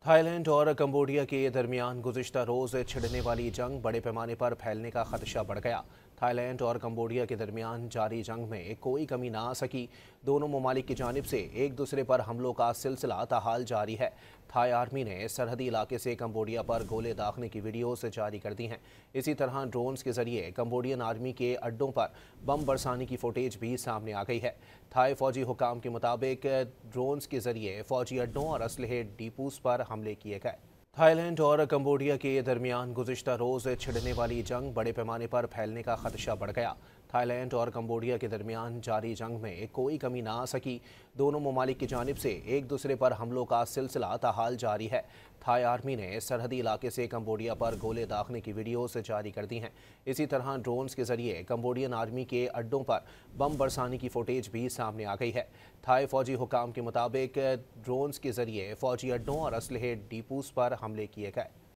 Thailand और Cambodia के दरमियान गुज़िश्ता रोज़ छिड़ने वाली जंग बड़े पैमाने पर फैलने का खदशा बढ़ गया। थाईलैंड और कंबोडिया के दरमियान जारी जंग में कोई कमी ना आ सकी। दोनों ममालिक की जानिब से एक दूसरे पर हमलों का सिलसिला ताहाल जारी है। थाई आर्मी ने सरहदी इलाके से कंबोडिया पर गोले दागने की वीडियोस जारी कर दी हैं। इसी तरह ड्रोन्स के जरिए कंबोडियन आर्मी के अड्डों पर बम बरसाने की फुटेज भी सामने आ गई है। थाई फौजी हुकाम के मुताबिक ड्रोन्स के जरिए फौजी अड्डों और असलहे डिपोज पर हमले किए गए। थाईलैंड और कंबोडिया के दरमियान गुज़िश्ता रोज़ छिड़ने वाली जंग बड़े पैमाने पर फैलने का खदशा बढ़ गया। थाईलैंड और कंबोडिया के दरमियान जारी जंग में कोई कमी ना आ सकी। दोनों ममालिक की जानिब से एक दूसरे पर हमलों का सिलसिला ताहाल जारी है। थाई आर्मी ने सरहदी इलाके से कंबोडिया पर गोले दागने की वीडियोस जारी कर दी हैं। इसी तरह ड्रोन्स के जरिए कंबोडियन आर्मी के अड्डों पर बम बरसाने की फुटेज भी सामने आ गई है। थाई फौजी हुकाम के मुताबिक ड्रोन्स के जरिए फौजी अड्डों और असलहे डिपोज पर हमले किए गए।